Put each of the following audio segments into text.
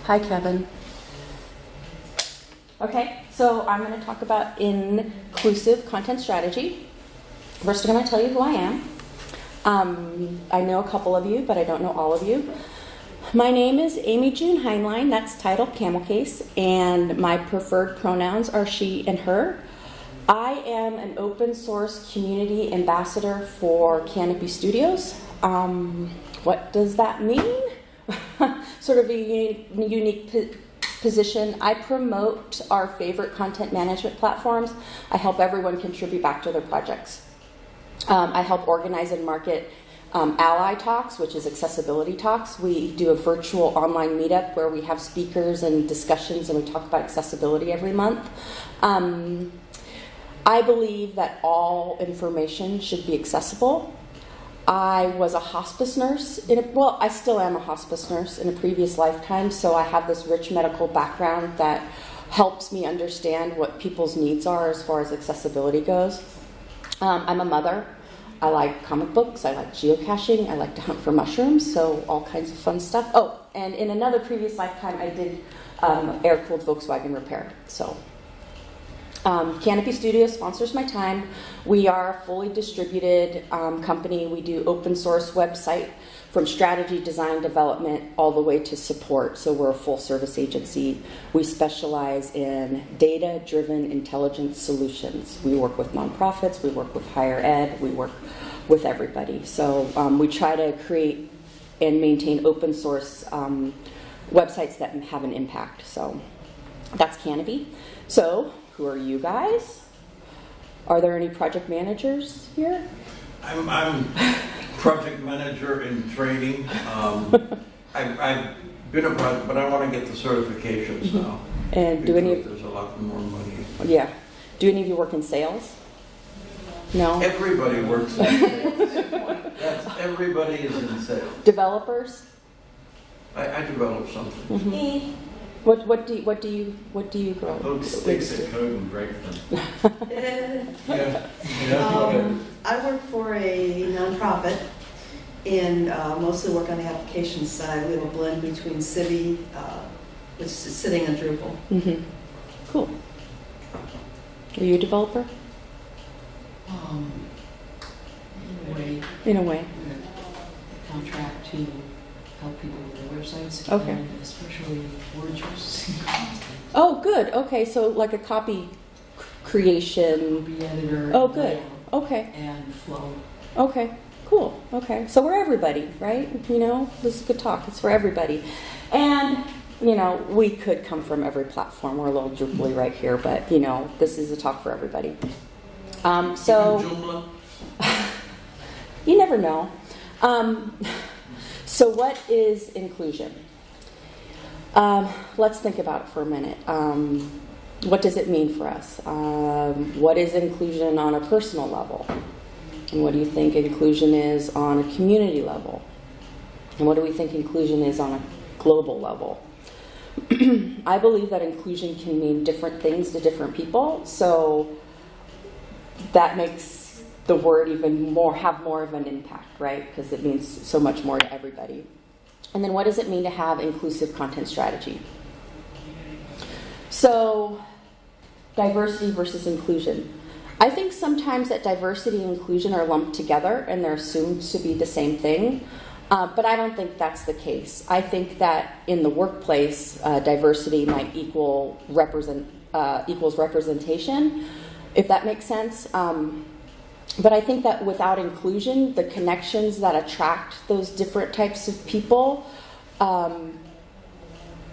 Hi, Kevin. Okay, so I'm going to talk about inclusive content strategy. First, I'm going to tell you who I am. I know a couple of you, but I don't know all of you. My name is Amy June Heinlein, that's title camel case, and my preferred pronouns are she and her. I am an open source community ambassador for Canopy Studios. What does that mean? Sort of a unique position. I promote our favorite content management platforms. I help everyone contribute back to their projects. I help organize and market Ally Talks, which is accessibility talks. We do a virtual online meetup where we have speakers and discussions and we talk about accessibility every month. I believe that all information should be accessible. I was a hospice nurse, I still am a hospice nurse in a previous lifetime, so I have this rich medical background that helps me understand what people's needs are as far as accessibility goes. I'm a mother. I like comic books, I like geocaching, I like to hunt for mushrooms, so all kinds of fun stuff. Oh, and in another previous lifetime I did air-cooled Volkswagen repair, so. Canopy Studios sponsors my time. We are a fully distributed company. We do open source website from strategy, design, development, all the way to support. So we're a full service agency. We specialize in data-driven intelligence solutions. We work with nonprofits, we work with higher ed, we work with everybody. So we try to create and maintain open source websites that have an impact. So that's Canopy. So who are you guys? Are there any project managers here? I'm project manager in training. I've been a project, but I want to get the certifications now. And do any of there's a lot more money. Yeah. Do any of you work in sales? No. Everybody works in sales. Everybody is in sales. Developers? I develop something. Mm-hmm. What do you grow? Load sticks at code and break them. I work for a nonprofit and mostly work on the application side. We have a blend between Civi, which is sitting on Drupal. Mm-hmm. Cool. Are you a developer? In a way. Contract to help people with their websites, okay. And especially word choice. Oh, good. Okay, so like a copy creation. Copy editor. Oh, good. Okay. And flow. Okay, cool. Okay, so we're everybody, right? You know, this is a good talk. It's for everybody. And, you know, we could come from every platform. We're a little Drupal-y right here, but, you know, this is a talk for everybody. So, you never know. So what is inclusion? Let's think about it for a minute. What does it mean for us? What is inclusion on a personal level? And what do you think inclusion is on a community level? And what do we think inclusion is on a global level? I believe that inclusion can mean different things to different people, so that makes the word even have more of an impact, right? Because it means so much more to everybody. And then what does it mean to have inclusive content strategy? So, diversity versus inclusion. I think sometimes that diversity and inclusion are lumped together and they're assumed to be the same thing, but I don't think that's the case. I think that in the workplace, diversity might equals representation, if that makes sense. But I think that without inclusion, the connections that attract those different types of people,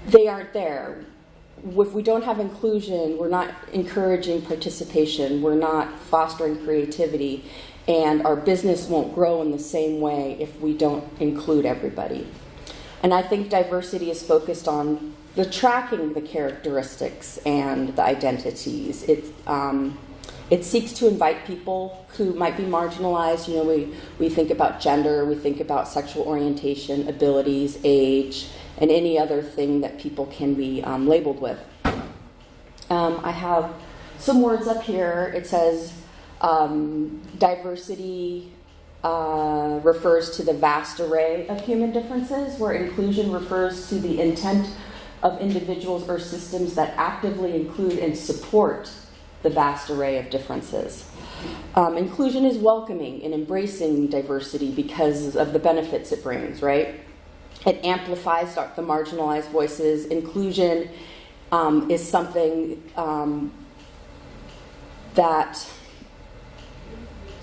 they aren't there. If we don't have inclusion, we're not encouraging participation, we're not fostering creativity, and our business won't grow in the same way if we don't include everybody. And I think diversity is focused on the tracking the characteristics and the identities. It seeks to invite people who might be marginalized. You know, we think about gender, we think about sexual orientation, abilities, age, and any other thing that people can be labeled with. I have some words up here. It says diversity refers to the vast array of human differences, where inclusion refers to the intent of individuals or systems that actively include and support the vast array of differences. Inclusion is welcoming and embracing diversity because of the benefits it brings, right? It amplifies the marginalized voices. Inclusion is something that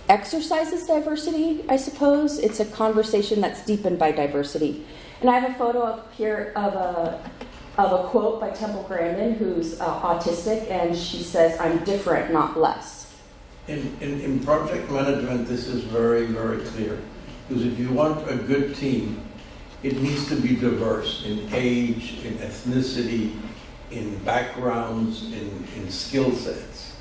exercises diversity, I suppose. It's a conversation that's deepened by diversity. And I have a photo up here of a quote by Temple Grandin, who's autistic, and she says, "I'm different, not less." In project management, this is very, very clear. Because if you want a good team, it needs to be diverse in age, in ethnicity, in backgrounds, in skill sets.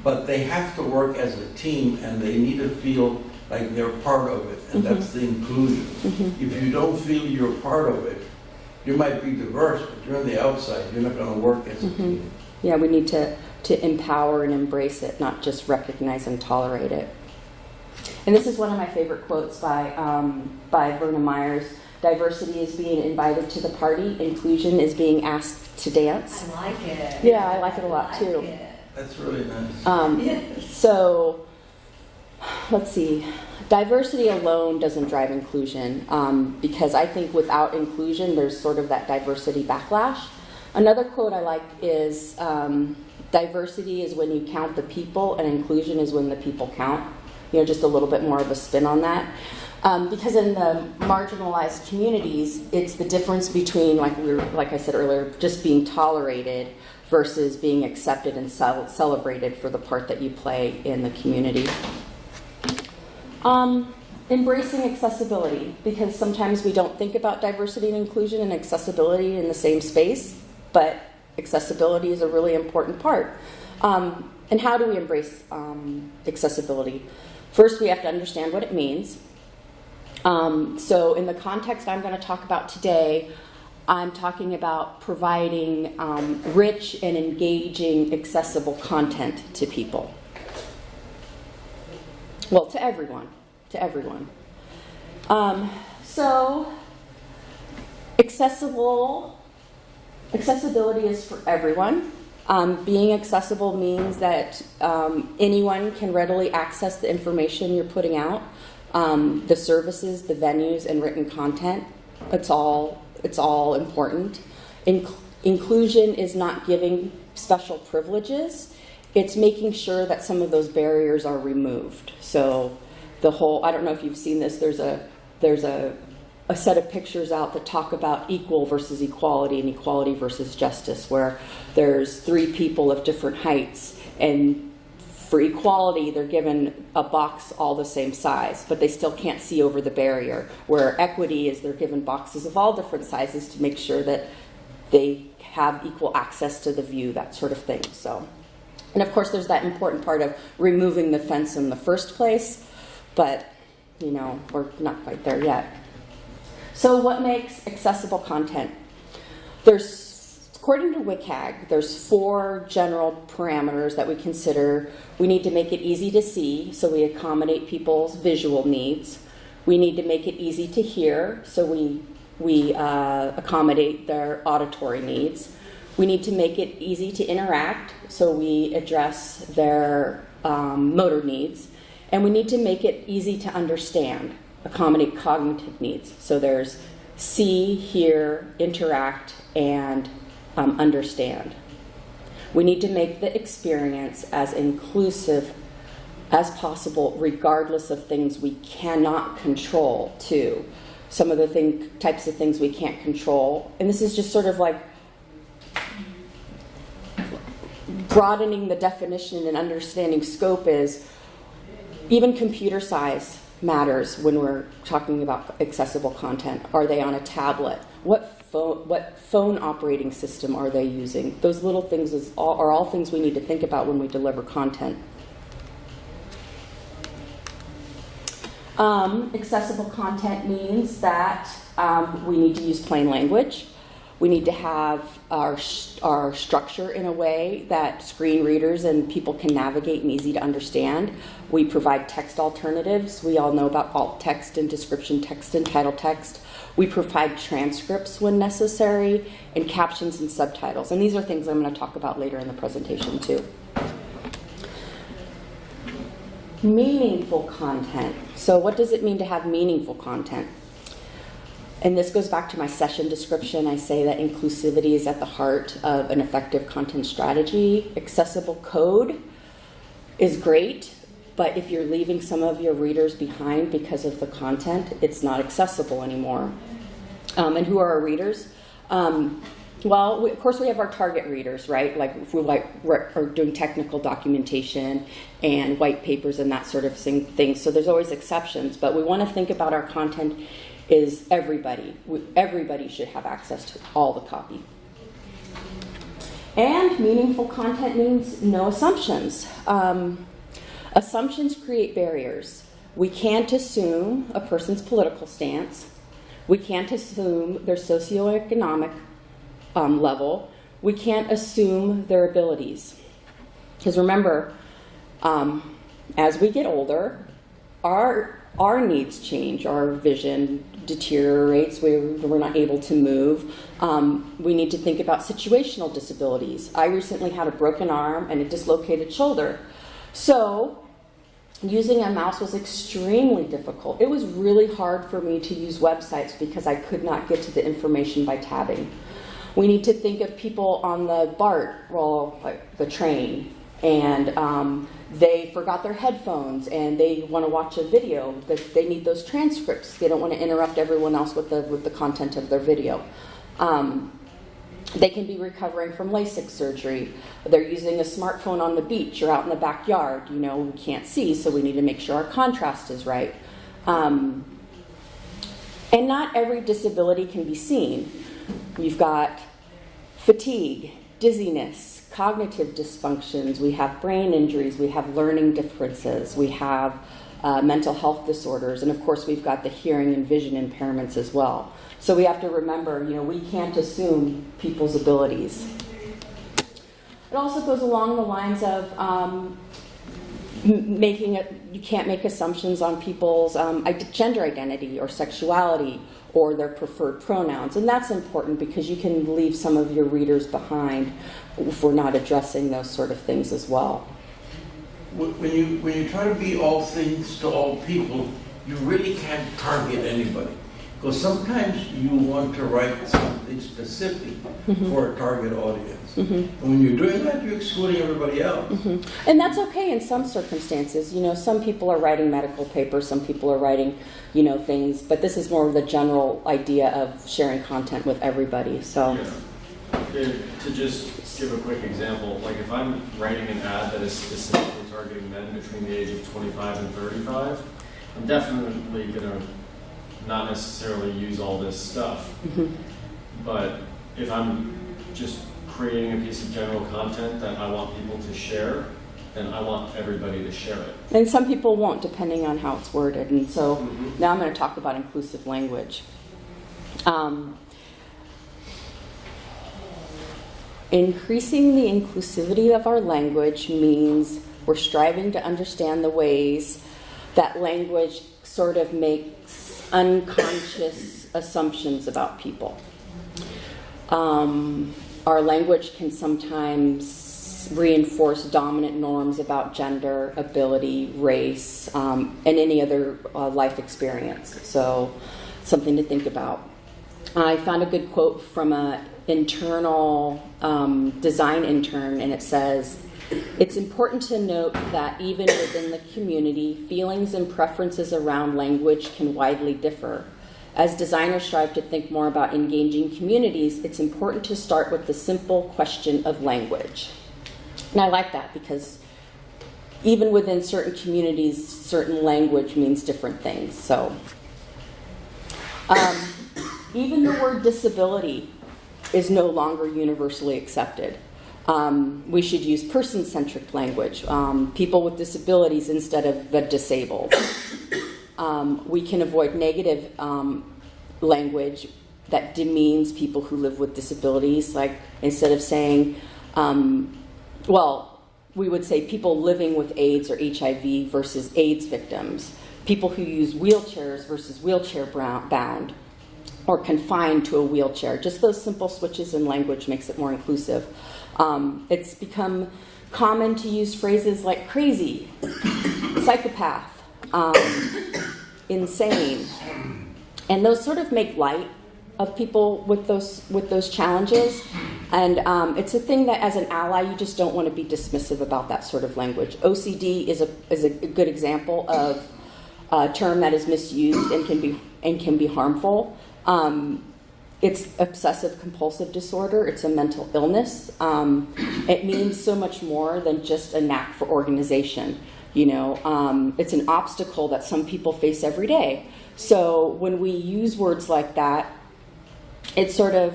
But they have to work as a team, and they need to feel like they're part of it, and that's the inclusion. If you don't feel you're part of it, you might be diverse, but you're on the outside. You're not going to work as a team. Yeah, we need to empower and embrace it, not just recognize and tolerate it. And this is one of my favorite quotes by Verna Myers. "Diversity is being invited to the party. Inclusion is being asked to dance." I like it. Yeah, I like it a lot too. It. That's really nice. So, let's see. Diversity alone doesn't drive inclusion because I think without inclusion, there's sort of that diversity backlash. Another quote I like is, "Diversity is when you count the people, and inclusion is when the people count." You know, just a little bit more of a spin on that. Because in the marginalized communities, it's the difference between, like I said earlier, just being tolerated versus being accepted and celebrated for the part that you play in the community. Embracing accessibility, because sometimes we don't think about diversity and inclusion and accessibility in the same space, but accessibility is a really important part. And how do we embrace accessibility? First, we have to understand what it means. So in the context I'm going to talk about today, I'm talking about providing rich and engaging accessible content to people. Well, to everyone. So accessibility is for everyone. Being accessible means that anyone can readily access the information you're putting out, the services, the venues, and written content. It's all important. Inclusion is not giving special privileges. It's making sure that some of those barriers are removed. So I don't know if you've seen this, there's a set of pictures out that talk about equal versus equality and equality versus justice, where there's three people of different heights, and for equality they're given a box all the same size, but they still can't see over the barrier, where equity is they're given boxes of all different sizes to make sure that they have equal access to the view, that sort of thing. So, and of course there's that important part of removing the fence in the first place, but we're not quite there yet. So what makes accessible content? According to WYSIWYG, there's 4 general parameters that we consider. We need to make it easy to see, so we accommodate people's visual needs. We need to make it easy to hear, so we accommodate their auditory needs. We need to make it easy to interact, so we address their motor needs. And we need to make it easy to understand, accommodate cognitive needs. So there's see, hear, interact, and understand. We need to make the experience as inclusive as possible, regardless of things we cannot control, too. Some of the types of things we can't control. And this is just sort of like broadening the definition and understanding scope is even computer size matters when we're talking about accessible content. Are they on a tablet? What phone operating system are they using? Those little things are all things we need to think about when we deliver content. Accessible content means that we need to use plain language. We need to have our structure in a way that screen readers and people can navigate and easy to understand. We provide text alternatives. We all know about alt text and description text and title text. We provide transcripts when necessary, and captions and subtitles. And these are things I'm going to talk about later in the presentation too. Meaningful content. So what does it mean to have meaningful content? And this goes back to my session description. I say that inclusivity is at the heart of an effective content strategy. Accessible code is great, but if you're leaving some of your readers behind because of the content, it's not accessible anymore. And who are our readers? Well, of course we have our target readers, right? Like if we're doing technical documentation and white papers and that sort of thing. So there's always exceptions, but we want to think about our content is everybody. Everybody should have access to all the copy. And meaningful content means no assumptions. Assumptions create barriers. We can't assume a person's political stance. We can't assume their socioeconomic level. We can't assume their abilities. Because remember, as we get older, our needs change, our vision deteriorates, we're not able to move. We need to think about situational disabilities. I recently had a broken arm and a dislocated shoulder. So using a mouse was extremely difficult. It was really hard for me to use websites because I could not get to the information by tabbing. We need to think of people on the BART, well, like the train, and they forgot their headphones and they want to watch a video. They need those transcripts. They don't want to interrupt everyone else with the content of their video. They can be recovering from LASIK surgery. They're using a smartphone on the beach or out in the backyard. You know, we can't see, so we need to make sure our contrast is right. And not every disability can be seen. We've got fatigue, dizziness, cognitive dysfunctions, we have brain injuries, we have learning differences, we have mental health disorders, and of course we've got the hearing and vision impairments as well. So we have to remember, you know, we can't assume people's abilities. It also goes along the lines of you can't make assumptions on people's gender identity or sexuality or their preferred pronouns. And that's important because you can leave some of your readers behind if we're not addressing those sort of things as well. When you try to be all things to all people, you really can't target anybody. Because sometimes you want to write something specific for a target audience. And when you're doing that, you're excluding everybody else. And that's okay in some circumstances. You know, some people are writing medical papers, some people are writing, you know, things, but this is more of the general idea of sharing content with everybody. So, yeah. To just give a quick example, like if I'm writing an ad that is specifically targeting men between the age of 25 and 35, I'm definitely going to not necessarily use all this stuff. But if I'm just creating a piece of general content that I want people to share, then I want everybody to share it. And some people won't, depending on how it's worded. And so now I'm going to talk about inclusive language. Increasing the inclusivity of our language means we're striving to understand the ways that language sort of makes unconscious assumptions about people. Our language can sometimes reinforce dominant norms about gender, ability, race, and any other life experience. So, something to think about. I found a good quote from an internal design intern, and it says, "It's important to note that even within the community, feelings and preferences around language can widely differ. As designers strive to think more about engaging communities, it's important to start with the simple question of language." And I like that because even within certain communities, certain language means different things. So, even the word disability is no longer universally accepted. We should use person-centric language, people with disabilities instead of the disabled. We can avoid negative language that demeans people who live with disabilities. Like instead of saying, we would say people living with AIDS or HIV versus AIDS victims, people who use wheelchairs versus wheelchair bound. or confined to a wheelchair. Just those simple switches in language makes it more inclusive. It's become common to use phrases like crazy, psychopath, insane, and those sort of make light of people with those challenges. And it's a thing that, as an ally, you just don't want to be dismissive about that sort of language. OCD is a good example of a term that is misused and can be harmful. It's obsessive compulsive disorder. It's a mental illness. It means so much more than just a knack for organization. It's an obstacle that some people face every day. So when we use words like that, it sort of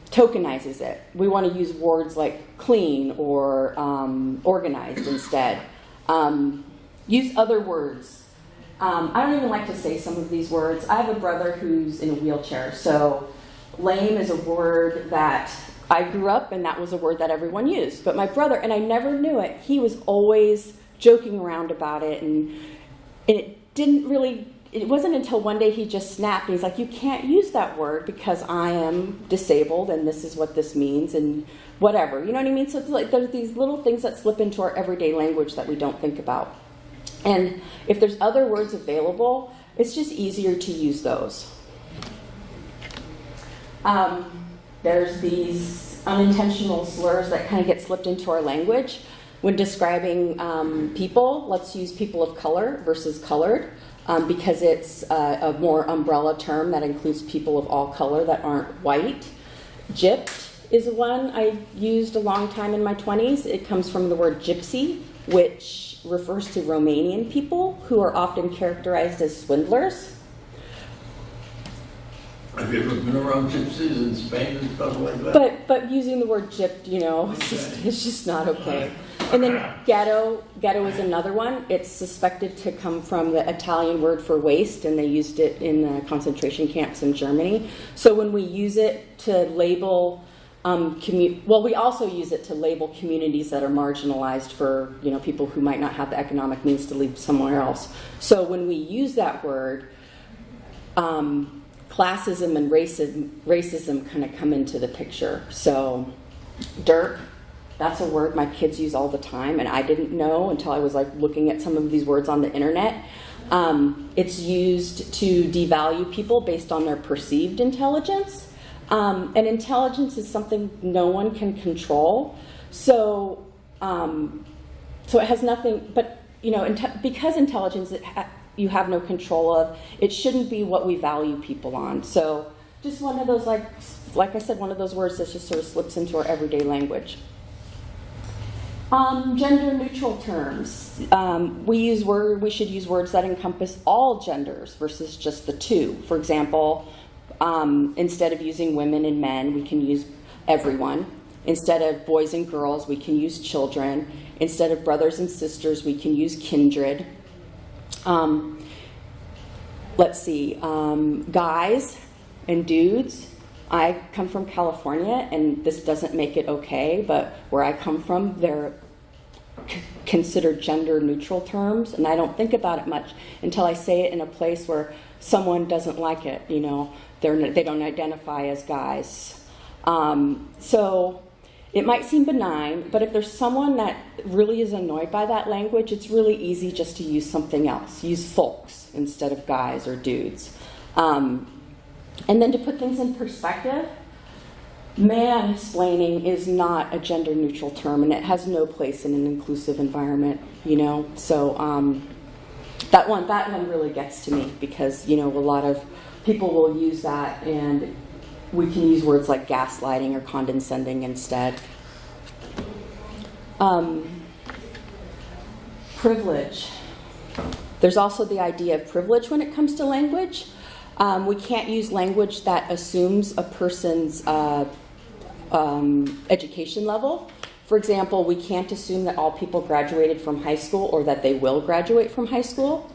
tokenizes it. We want to use words like clean or organized instead. Use other words. I don't even like to say some of these words. I have a brother who's in a wheelchair, so lame is a word that I grew up, and that was a word that everyone used. But my brother, and I never knew it, he was always joking around about it, and it wasn't until one day he just snapped, and he's like, you can't use that word because I am disabled, and this is what this means, and whatever. You know what I mean? So it's like there's these little things that slip into our everyday language that we don't think about. And if there's other words available, it's just easier to use those. There's these unintentional slurs that kind of get slipped into our language. When describing people, let's use people of color versus colored, because it's a more umbrella term that includes people of all color that aren't white. Gypped is one I used a long time in my 20s. It comes from the word gypsy, which refers to Romanian people who are often characterized as swindlers. Have you ever been around gypsies in Spain and stuff like that? But using the word gypped, it's just not okay. And then ghetto is another one. It's suspected to come from the Italian word for waste, and they used it in the concentration camps in Germany. So when we use it to label we also use it to label communities that are marginalized for people who might not have the economic means to live somewhere else. So when we use that word, classism and racism kind of come into the picture. So derp, that's a word my kids use all the time, and I didn't know until I was looking at some of these words on the internet. It's used to devalue people based on their perceived intelligence. And intelligence is something no one can control. So it has nothing, but, because intelligence you have no control of, it shouldn't be what we value people on. So just one of those, like I said, one of those words that just sort of slips into our everyday language. Gender neutral terms. We should use words that encompass all genders versus just the two. For example, instead of using women and men, we can use everyone. Instead of boys and girls, we can use children. Instead of brothers and sisters, we can use kindred. Guys and dudes. I come from California, and this doesn't make it okay, but where I come from, they're considered gender neutral terms, and I don't think about it much until I say it in a place where someone doesn't like it. They don't identify as guys. So it might seem benign, but if there's someone that really is annoyed by that language, it's really easy just to use something else. Use folks instead of guys or dudes. And then to put things in perspective, mansplaining is not a gender neutral term, and it has no place in an inclusive environment, So that one really gets to me because, a lot of people will use that, and we can use words like gaslighting or condescending instead. Privilege. There's also the idea of privilege when it comes to language. We can't use language that assumes a person's education level. For example, we can't assume that all people graduated from high school or that they will graduate from high school.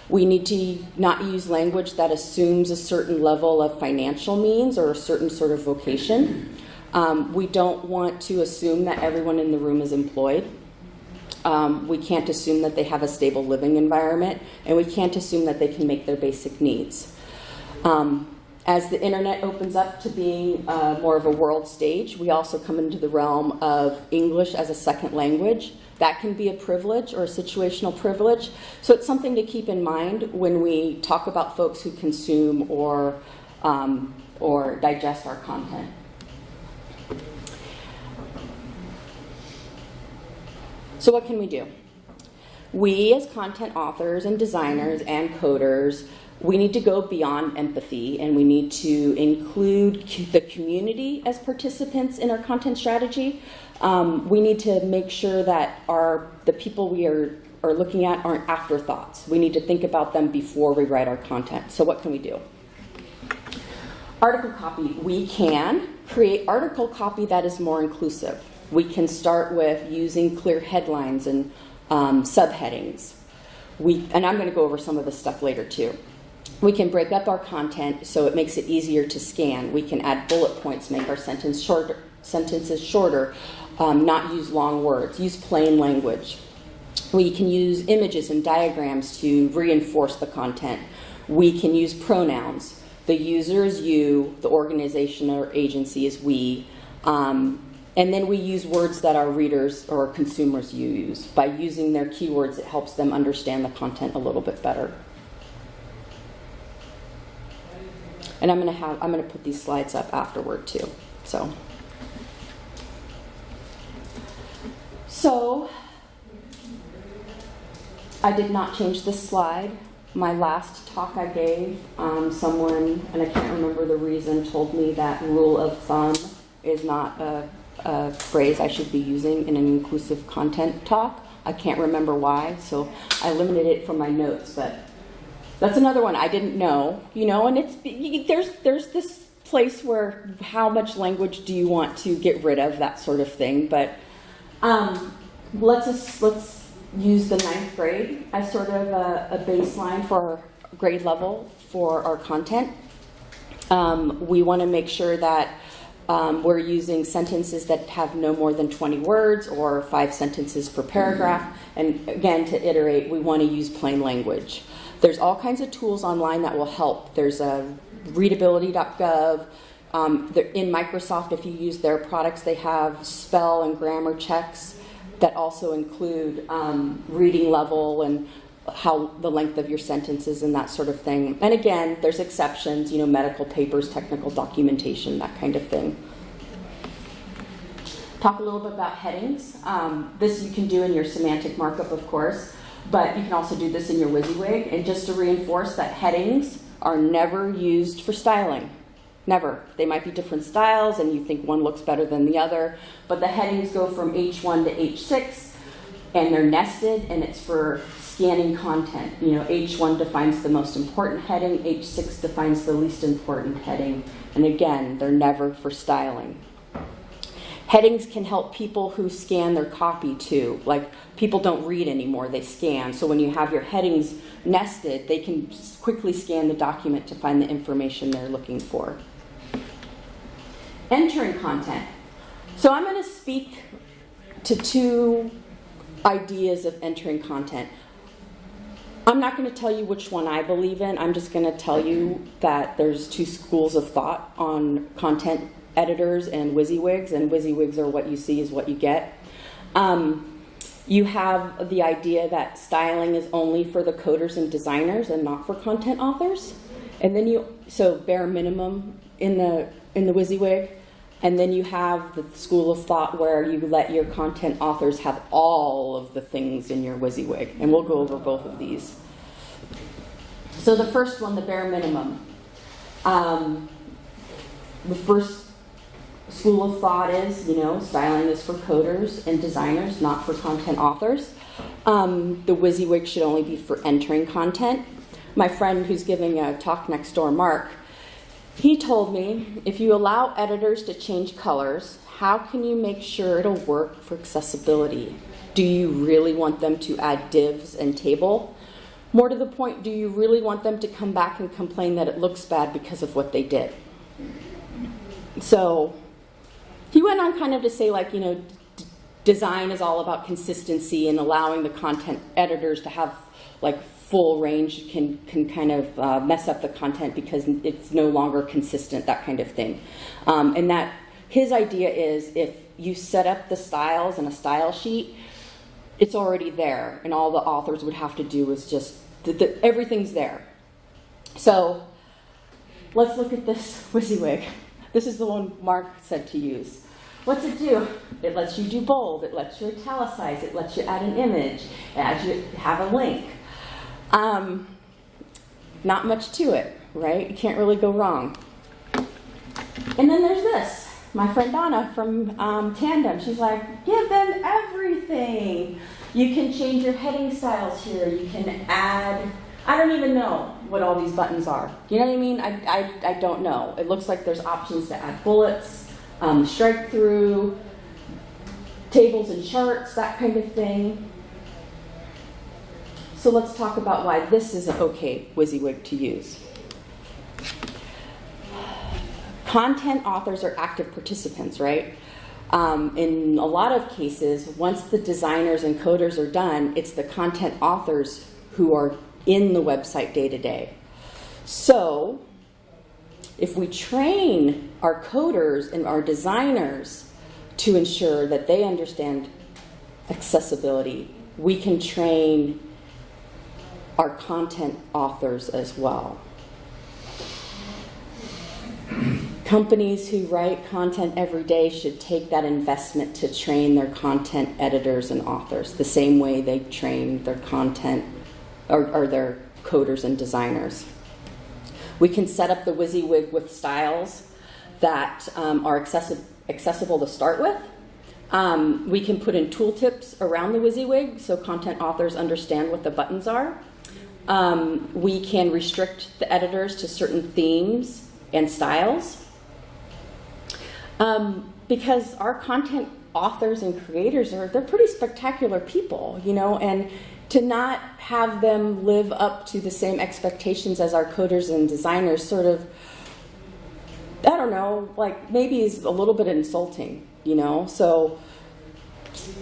We need to not use language that assumes a certain level of financial means or a certain sort of vocation. We don't want to assume that everyone in the room is employed. We can't assume that they have a stable living environment, and we can't assume that they can make their basic needs. As the internet opens up to being more of a world stage, we also come into the realm of English as a second language. That can be a privilege or a situational privilege. So it's something to keep in mind when we talk about folks who consume or digest our content. So what can we do? We as content authors and designers and coders, we need to go beyond empathy, and we need to include the community as participants in our content strategy. We need to make sure that the people we are looking at aren't afterthoughts. We need to think about them before we write our content. So what can we do? Article copy. We can create article copy that is more inclusive. We can start with using clear headlines and subheadings. And I'm going to go over some of this stuff later too. We can break up our content so it makes it easier to scan. We can add bullet points, make our sentences shorter, not use long words, use plain language. We can use images and diagrams to reinforce the content. We can use pronouns. The user is you, the organization or agency is we. And then we use words that our readers or consumers use. By using their keywords, it helps them understand the content a little bit better. And I'm going to put these slides up afterward too. So I did not change this slide. My last talk I gave, someone, and I can't remember the reason, told me that rule of thumb is not a phrase I should be using in an inclusive content talk. I can't remember why, so I eliminated it from my notes, but that's another one I didn't know, and there's this place where how much language do you want to get rid of, that sort of thing, but let's use the 9th grade as sort of a baseline for our grade level for our content. We want to make sure that we're using sentences that have no more than 20 words or 5 sentences per paragraph. And again, to iterate, we want to use plain language. There's all kinds of tools online that will help. There's readability.gov. In Microsoft, if you use their products, they have spell and grammar checks that also include reading level and how the length of your sentences and that sort of thing. And again, there's exceptions, medical papers, technical documentation, that kind of thing. Talk a little bit about headings. This you can do in your semantic markup, of course, but you can also do this in your WYSIWYG. And just to reinforce that headings are never used for styling. Never. They might be different styles and you think one looks better than the other, but the headings go from H1 to H6 and they're nested, and it's for scanning content. H1 defines the most important heading, H6 defines the least important heading, and again, they're never for styling. Headings can help people who scan their copy too. Like, people don't read anymore, they scan. So when you have your headings nested, they can quickly scan the document to find the information they're looking for. Entering content. So I'm going to speak to 2 ideas of entering content. I'm not going to tell you which one I believe in. I'm just going to tell you that there's 2 schools of thought on content editors and WYSIWYGs, and WYSIWYGs are what you see is what you get. You have the idea that styling is only for the coders and designers and not for content authors. And then so bare minimum in the WYSIWYG. And then you have the school of thought where you let your content authors have all of the things in your WYSIWYG. And we'll go over both of these. So the first one, the bare minimum. The first school of thought is, styling is for coders and designers, not for content authors. The WYSIWYG should only be for entering content. My friend who's giving a talk next door, Mark, he told me, if you allow editors to change colors, how can you make sure it'll work for accessibility? Do you really want them to add divs and table? More to the point, do you really want them to come back and complain that it looks bad because of what they did? So he went on kind of to say, design is all about consistency and allowing the content editors to have full range can kind of mess up the content because it's no longer consistent, that kind of thing. And that his idea is if you set up the styles in a style sheet, it's already there, and all the authors would have to do is just, everything's there. So let's look at this WYSIWYG. This is the one Mark said to use. What's it do? It lets you do bold, it lets you italicize, it lets you add an image, it lets you have a link. Not much to it, right? You can't really go wrong. And then there's this. My friend Donna from Tandem, she's like, give them everything. You can change your heading styles here. You can add, I don't even know what all these buttons are. You know what I mean? I don't know. It looks like there's options to add bullets, strike through, tables and charts, that kind of thing. So let's talk about why this is an okay WYSIWYG to use. Content authors are active participants, right? In a lot of cases, once the designers and coders are done, it's the content authors who are in the website day to day. So if we train our coders and our designers to ensure that they understand accessibility, we can train our content authors as well. Companies who write content every day should take that investment to train their content editors and authors the same way they train their content or their coders and designers. We can set up the WYSIWYG with styles that are accessible to start with. We can put in tooltips around the WYSIWYG so content authors understand what the buttons are. We can restrict the editors to certain themes and styles. Because our content authors and creators they're pretty spectacular people, you know, and to not have them live up to the same expectations as our coders and designers sort of, I don't know, like maybe is a little bit insulting, you know. So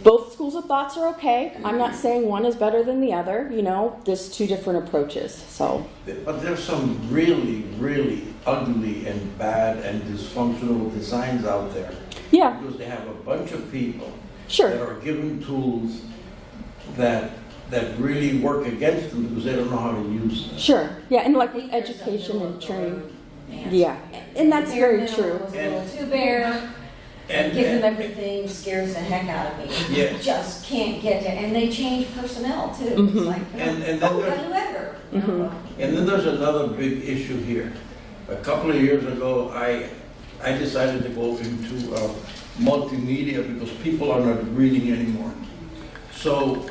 both schools of thoughts are okay. I'm not saying one is better than the other, you know, there's two different approaches, so. But there's some really, really ugly and bad and dysfunctional designs out there. Yeah. Because they have a bunch of people Sure. that are given tools that really work against them because they don't know how to use them. Sure, yeah, and like with education and training. Yeah, and that's very true. Was a little too bare. And Give them everything scares the heck out of me. Yeah. Just can't get it, and they change personnel too. Mhm. It's like, And then oh, we there's- got a letter. Mhm. And then there's another big issue here. A couple of years ago, I decided to go into multimedia because people are not reading anymore. So,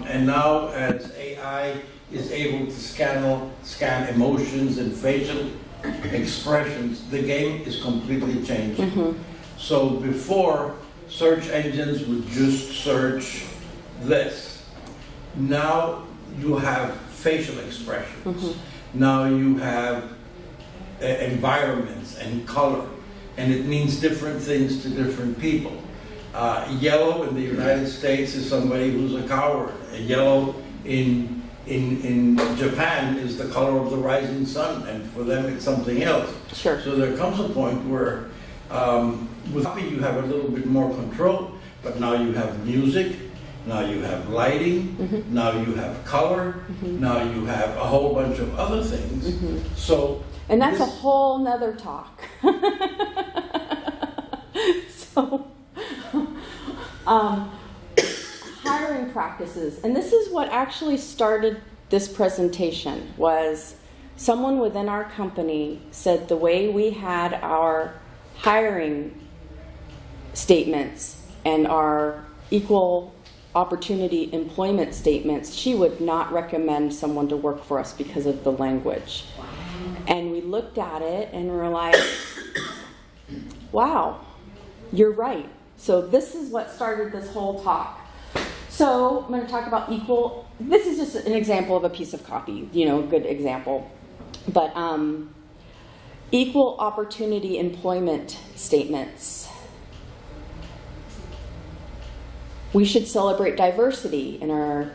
and now as AI is able to scan emotions and facial expressions, the game is completely changed. Mhm. So before, search engines would just search this. Now you have facial expressions. Now you have environments and color, and it means different things to different people. Yellow in the United States is somebody who's a coward. Yellow in Japan is the color of the rising sun, and for them it's something else. Sure. So there comes a point where with copy you have a little bit more control, but now you have music, now you have lighting, now you have color, now you have a whole bunch of other things. So And that's a this- whole nother talk. So, hiring practices, and this is what actually started this presentation, was someone within our company said the way we had our hiring statements and our equal opportunity employment statements, she would not recommend someone to work for us because of the language. And we looked at it and were like, wow, you're right. So this is what started this whole talk. So I'm going to talk about equal, this is just an example of a piece of copy, you know, good example. But equal opportunity employment statements. We should celebrate diversity in our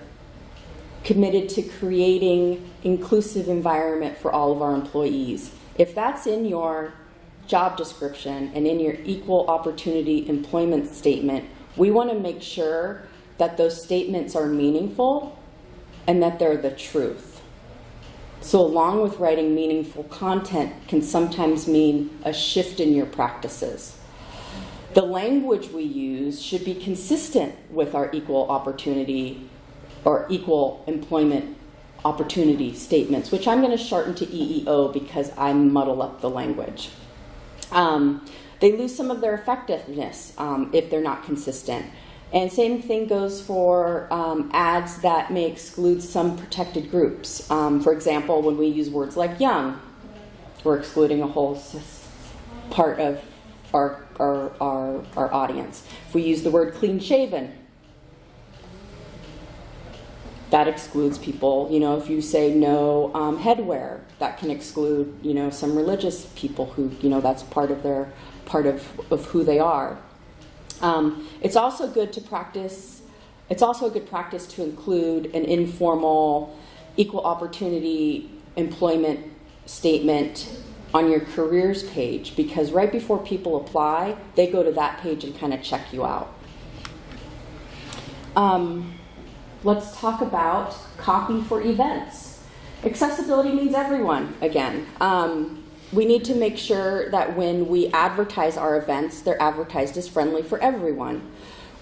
committed to creating inclusive environment for all of our employees. If that's in your job description and in your equal opportunity employment statement, we want to make sure that those statements are meaningful and that they're the truth. So along with writing meaningful content can sometimes mean a shift in your practices. The language we use should be consistent with our equal opportunity or equal employment opportunity statements, which I'm going to shorten to EEO because I muddle up the language. They lose some of their effectiveness if they're not consistent. And same thing goes for ads that may exclude some protected groups. For example, when we use words like young, we're excluding a whole part of our audience. If we use the word clean-shaven, that excludes people. You know, if you say no headwear, that can exclude, you know, some religious people who, you know, that's part of who they are. It's also good to practice. It's also a good practice to include an informal equal opportunity employment statement on your careers page, because right before people apply, they go to that page and kind of check you out. Let's talk about copy for events. Accessibility means everyone, again. We need to make sure that when we advertise our events, they're advertised as friendly for everyone.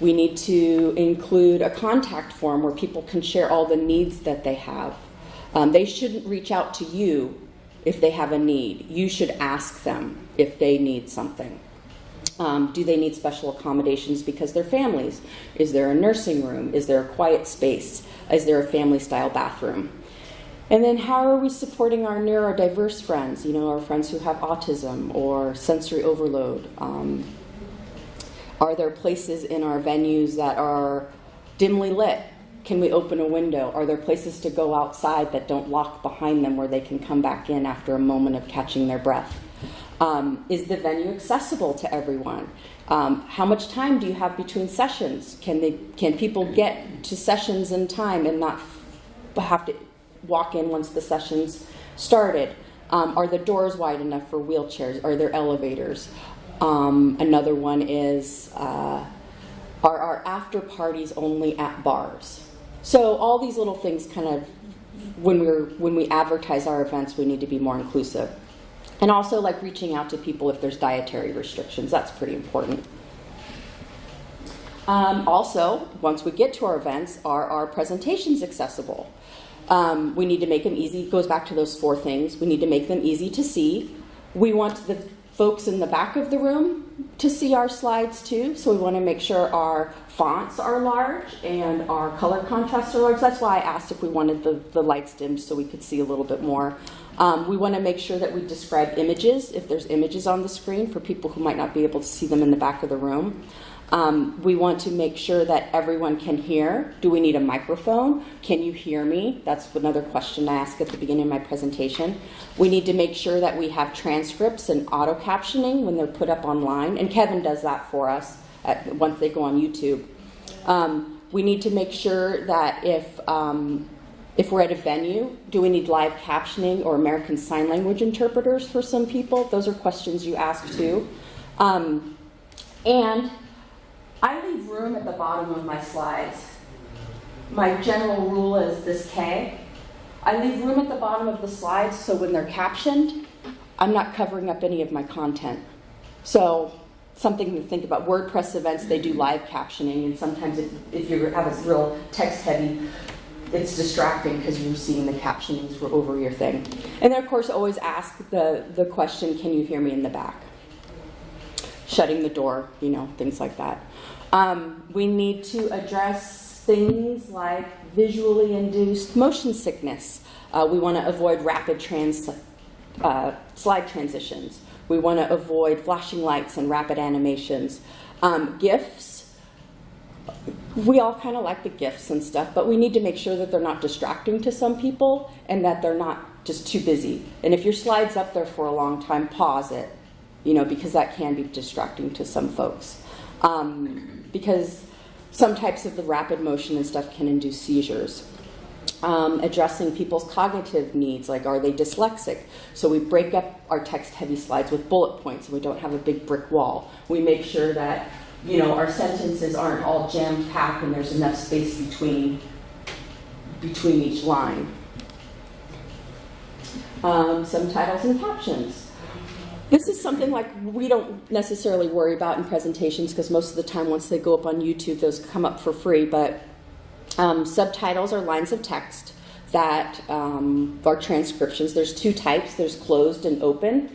We need to include a contact form where people can share all the needs that they have. They shouldn't reach out to you if they have a need. You should ask them if they need something. Do they need special accommodations because they're families? Is there a nursing room? Is there a quiet space? Is there a family-style bathroom? And then how are we supporting our neurodiverse friends, you know, our friends who have autism or sensory overload? Are there places in our venues that are dimly lit? Can we open a window? Are there places to go outside that don't lock behind them where they can come back in after a moment of catching their breath? Is the venue accessible to everyone? How much time do you have between sessions? Can people get to sessions in time and not have to walk in once the session's started? Are the doors wide enough for wheelchairs? Are there elevators? Another one is, are our after parties only at bars? So all these little things kind of, when we advertise our events, we need to be more inclusive. And also like reaching out to people if there's dietary restrictions, that's pretty important. Also, once we get to our events, are our presentations accessible? We need to make them easy. It goes back to those 4 things. We need to make them easy to see. We want the folks in the back of the room to see our slides too, so we want to make sure our fonts are large and our color contrasts are large. That's why I asked if we wanted the lights dimmed so we could see a little bit more. We want to make sure that we describe images, if there's images on the screen, for people who might not be able to see them in the back of the room. We want to make sure that everyone can hear. Do we need a microphone? Can you hear me? That's another question I ask at the beginning of my presentation. We need to make sure that we have transcripts and auto captioning when they're put up online, and Kevin does that for us once they go on YouTube. We need to make sure that if we're at a venue, do we need live captioning or American Sign Language interpreters for some people? Those are questions you ask too. And I leave room at the bottom of my slides. My general rule is this K. I leave room at the bottom of the slides so when they're captioned, I'm not covering up any of my content. So something to think about. WordPress events, they do live captioning, and sometimes if you have a real text heavy, it's distracting because you're seeing the captionings over your thing. And then of course always ask the question, can you hear me in the back? Shutting the door, you know, things like that. We need to address things like visually induced motion sickness. We want to avoid rapid slide transitions. We want to avoid flashing lights and rapid animations. GIFs, we all kind of like the GIFs and stuff, but we need to make sure that they're not distracting to some people and that they're not just too busy. And if your slide's up there for a long time, pause it, you know, because that can be distracting to some folks. Because some types of the rapid motion and stuff can induce seizures. addressing people's cognitive needs, like are they dyslexic? So we break up our text-heavy slides with bullet points, so we don't have a big brick wall. We make sure that, you know, our sentences aren't all jam-packed and there's enough space between each line. Subtitles and captions. This is something like we don't necessarily worry about in presentations because most of the time once they go up on YouTube, those come up for free, but subtitles are lines of text that are transcriptions. There's two types. There's closed and open.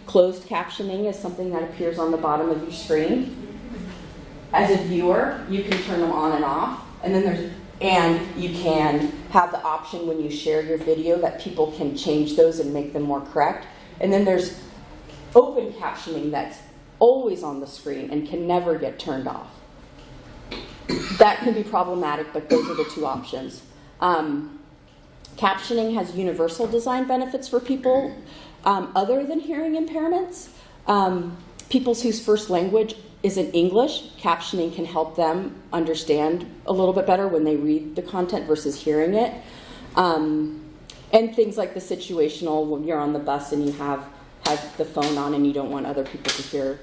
Closed captioning is something that appears on the bottom of your screen. As a viewer, you can turn them on and off. And you can have the option when you share your video that people can change those and make them more correct. And then there's open captioning that's always on the screen and can never get turned off. That can be problematic, but those are the two options. Captioning has universal design benefits for people other than hearing impairments. People whose first language isn't English, captioning can help them understand a little bit better when they read the content versus hearing it. And things like the situational, when you're on the bus and you have the phone on and you don't want other people to hear.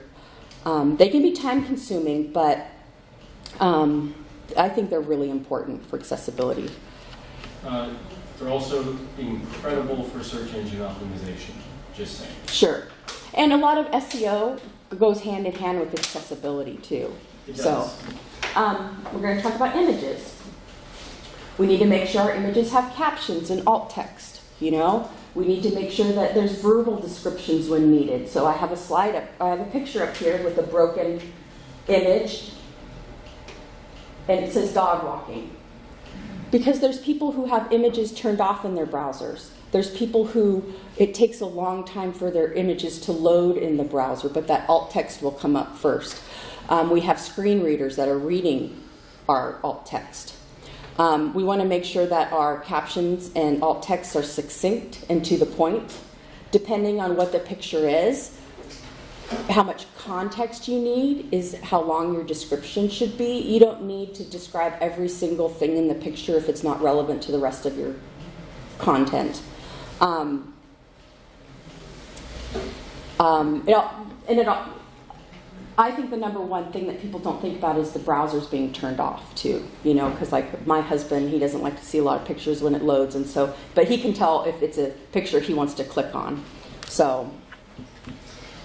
They can be time consuming, but I think they're really important for accessibility. They're also incredible for search engine optimization, just saying. Sure. And a lot of SEO goes hand in hand with accessibility too. It So does. we're going to talk about images. We need to make sure our images have captions and alt text, you know? We need to make sure that there's verbal descriptions when needed. So I have a picture up here with a broken image, and it says dog walking. Because there's people who have images turned off in their browsers. There's people who it takes a long time for their images to load in the browser, but that alt text will come up first. We have screen readers that are reading our alt text. We want to make sure that our captions and alt texts are succinct and to the point. Depending on what the picture is, how much context you need is how long your description should be. You don't need to describe every single thing in the picture if it's not relevant to the rest of your content. I think the number one thing that people don't think about is the browsers being turned off too, you know, because like my husband, he doesn't like to see a lot of pictures when it loads, and so, but he can tell if it's a picture he wants to click on. So,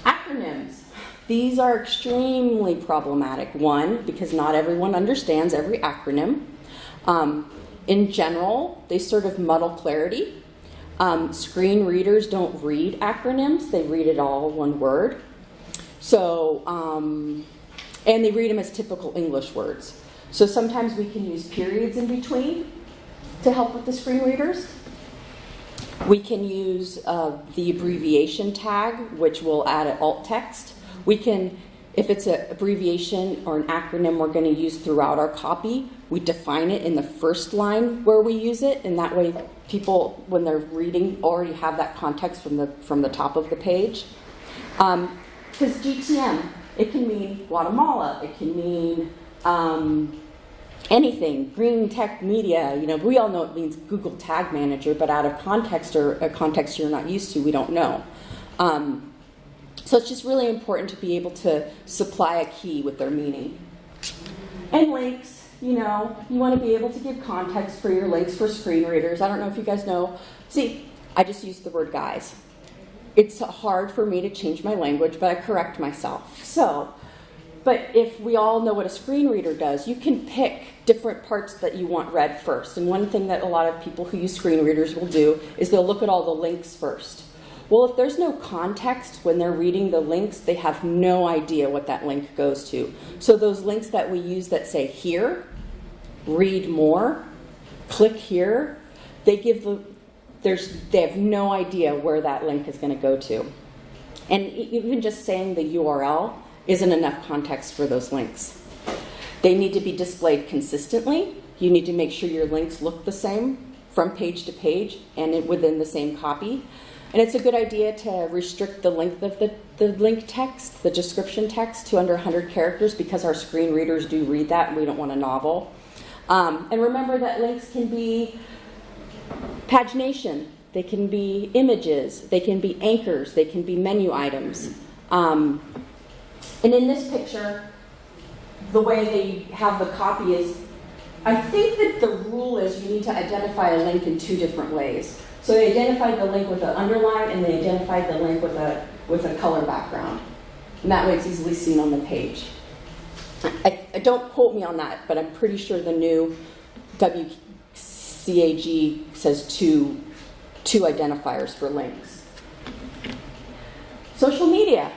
acronyms. These are extremely problematic. One, because not everyone understands every acronym. In general, they sort of muddle clarity. Screen readers don't read acronyms. They read it all one word. So, and they read them as typical English words. So sometimes we can use periods in between to help with the screen readers. We can use the abbreviation tag, which will add an alt text. We can, if it's an abbreviation or an acronym we're going to use throughout our copy, we define it in the first line where we use it, and that way people, when they're reading, already have that context from the top of the page. Because GTM, it can mean Guatemala, it can mean anything, green tech media, you know, we all know it means Google Tag Manager, but out of context or a context you're not used to, we don't know. So it's just really important to be able to supply a key with their meaning. And links, you know, you want to be able to give context for your links for screen readers. I don't know if you guys know. See, I just used the word guys. It's hard for me to change my language, but I correct myself. So, but if we all know what a screen reader does, you can pick different parts that you want read first. And one thing that a lot of people who use screen readers will do is they'll look at all the links first. Well, if there's no context when they're reading the links, they have no idea what that link goes to. So those links that we use that say here, read more, click here, they have no idea where that link is going to go to. And even just saying the URL isn't enough context for those links. They need to be displayed consistently. You need to make sure your links look the same from page to page and within the same copy. And it's a good idea to restrict the length of the link text, the description text, to under 100 characters because our screen readers do read that and we don't want a novel. And remember that links can be Pagination, they can be images, they can be anchors, they can be menu items. And in this picture, the way they have the copy is, I think that the rule is you need to identify a link in 2 different ways. So they identified the link with an underline, and they identified the link with a color background. And that way it's easily seen on the page. I don't quote me on that, but I'm pretty sure the new WCAG says two identifiers for links. Social media.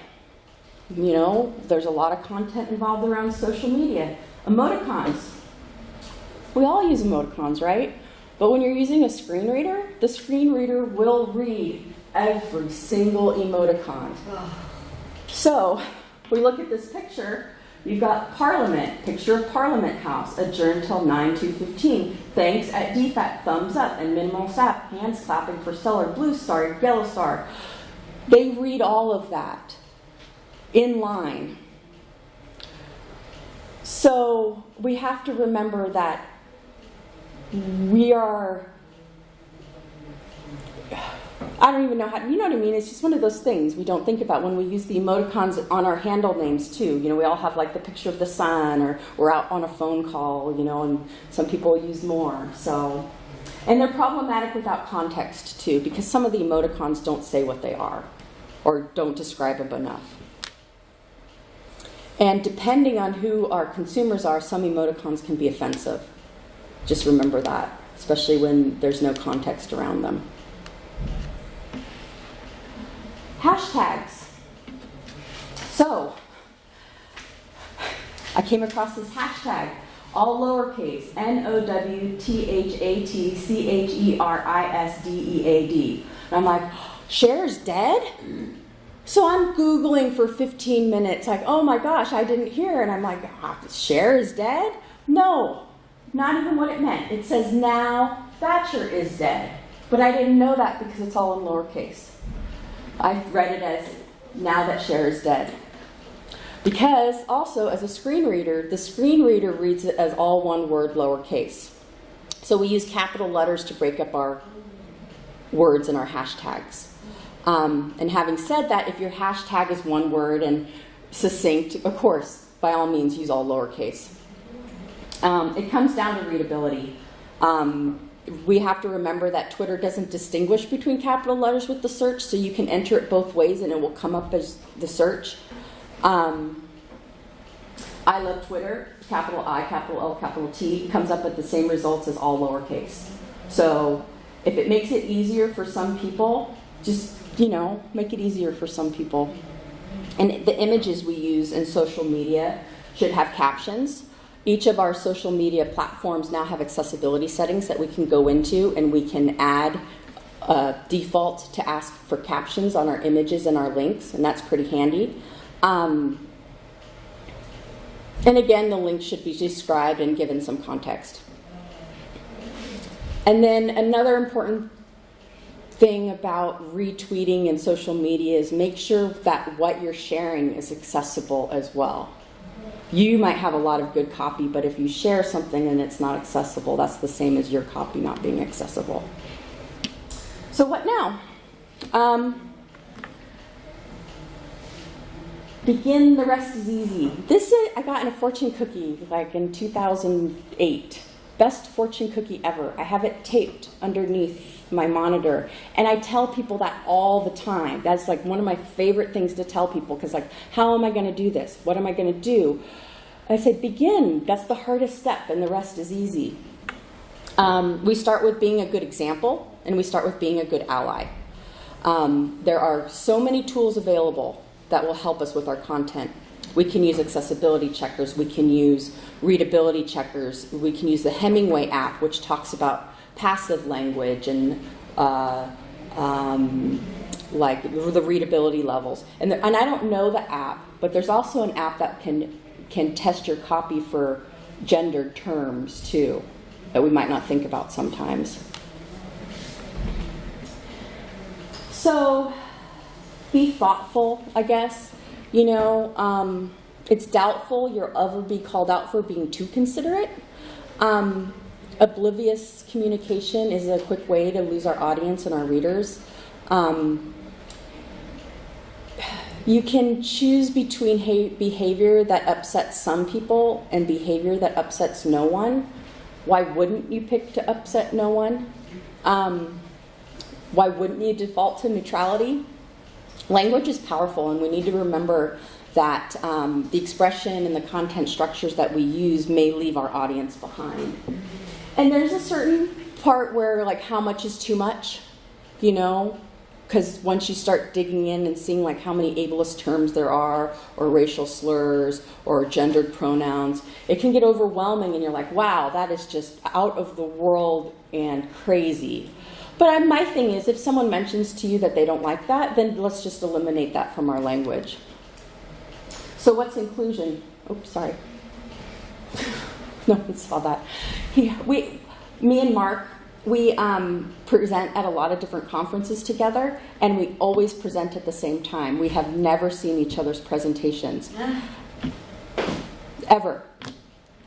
You know, there's a lot of content involved around social media. Emoticons. We all use emoticons, right? But when you're using a screen reader, the screen reader will read every single emoticon. So, we look at this picture. You've got Parliament, picture of Parliament House, adjourned till 9/2/15. Thanks at DFAT, thumbs up, and minimal sap, hands clapping for stellar, blue star, yellow star. They read all of that in line. So we have to remember that we are, I don't even know how, you know what I mean? It's just one of those things we don't think about when we use the emoticons on our handle names too. You know, we all have like the picture of the sun, or we're out on a phone call, you know, and some people use more. So, and they're problematic without context too, because some of the emoticons don't say what they are or don't describe them enough. And depending on who our consumers are, some emoticons can be offensive. Just remember that, especially when there's no context around them. Hashtags. So, I came across this hashtag, all lowercase, NOWTHATCHERISDEAD. And I'm like, Cher's dead? So I'm Googling for 15 minutes, like, oh my gosh, I didn't hear. And I'm like, Cher is dead? No, not even what it meant. It says now Thatcher is dead. But I didn't know that because it's all in lowercase. I read it as now that Cher is dead. Because also, as a screen reader, the screen reader reads it as all one word lowercase. So we use capital letters to break up our words and our hashtags. And having said that, if your hashtag is one word and succinct, of course, by all means, use all lowercase. It comes down to readability. We have to remember that Twitter doesn't distinguish between capital letters with the search, so you can enter it both ways and it will come up as the search. I love Twitter, capital I, capital L, capital T, comes up with the same results as all lowercase. So if it makes it easier for some people, just, you know, make it easier for some people. And the images we use in social media should have captions. Each of our social media platforms now have accessibility settings that we can go into, and we can add a default to ask for captions on our images and our links, and that's pretty handy. And again, the link should be described and given some context. And then another important thing about retweeting in social media is make sure that what you're sharing is accessible as well. You might have a lot of good copy, but if you share something and it's not accessible, that's the same as your copy not being accessible. So what now? Begin, the rest is easy. This I got in a fortune cookie like in 2008. Best fortune cookie ever. I have it taped underneath my monitor, and I tell people that all the time. That's like one of my favorite things to tell people, because like, how am I going to do this? What am I going to do? I say begin. That's the hardest step, and the rest is easy. We start with being a good example, and we start with being a good ally. There are so many tools available that will help us with our content. We can use accessibility checkers. We can use readability checkers. We can use the Hemingway app, which talks about passive language and like the readability levels. And I don't know the app, but there's also an app that can test your copy for gendered terms too, that we might not think about sometimes. So be thoughtful, I guess. You know, it's doubtful you'll ever be called out for being too considerate. Oblivious communication is a quick way to lose our audience and our readers. You can choose between behavior that upsets some people and behavior that upsets no one. Why wouldn't you pick to upset no one? Why wouldn't you default to neutrality? Language is powerful, and we need to remember that the expression and the content structures that we use may leave our audience behind. And there's a certain part where, like, how much is too much, you know? Because once you start digging in and seeing like how many ableist terms there are, or racial slurs, or gendered pronouns, it can get overwhelming, and you're like, wow, that is just out of the world and crazy. But my thing is, if someone mentions to you that they don't like that, then let's just eliminate that from our language. So what's inclusion? Oops, sorry. No one saw that. Me and Mark, we present at a lot of different conferences together, and we always present at the same time. We have never seen each other's presentations. Ever.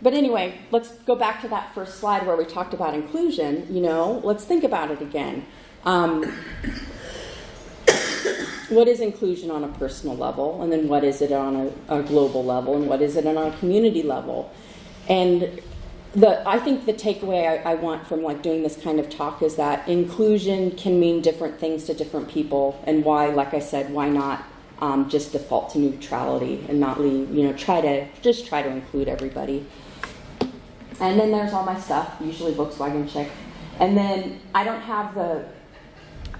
But anyway, let's go back to that first slide where we talked about inclusion. You know, let's think about it again. What is inclusion on a personal level? And then what is it on a global level? And what is it on a community level? And I think the takeaway I want from like doing this kind of talk is that inclusion can mean different things to different people, and why, like I said, why not just default to neutrality and not leave, you know, try to include everybody. And then there's all my stuff, usually Volkswagen chick. And then I don't have the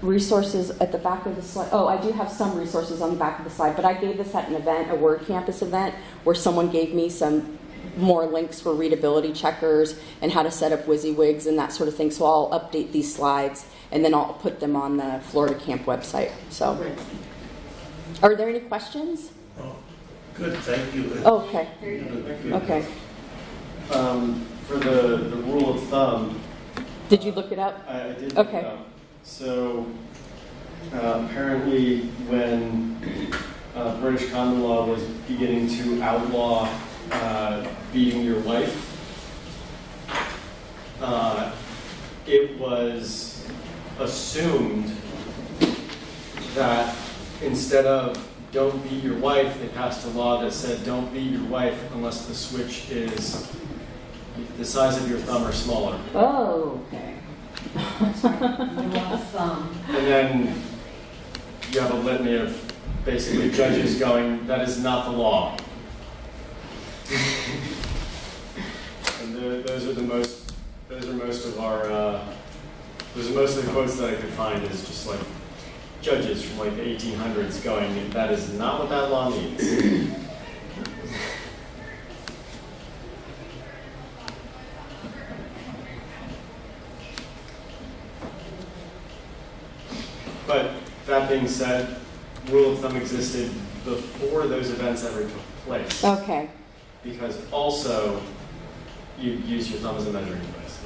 resources at the back of the slide. Oh, I do have some resources on the back of the slide, but I gave this at an event, a WordCampus event, where someone gave me some more links for readability checkers and how to set up WYSIWYGs and that sort of thing. So I'll update these slides and then I'll put them on the Florida Camp website. So, are there any questions? Oh, good, thank you. Oh, okay. Okay. For the rule of thumb, Did you look it up? I did look Okay. it up. So apparently when British common law was beginning to outlaw beating your wife, it was assumed that instead of don't beat your wife, they passed a law that said don't beat your wife unless the switch is the size of your thumb or smaller. Oh, okay. That's right. Rule of thumb. And then you have a litany of basically judges going, that is not the law. And those are most of the quotes that I could find is just like judges from like the 1800s going, that is not what that law means. But that being said, rule of thumb existed before those events ever took place. Okay. Because also, you use your thumb as a measuring device.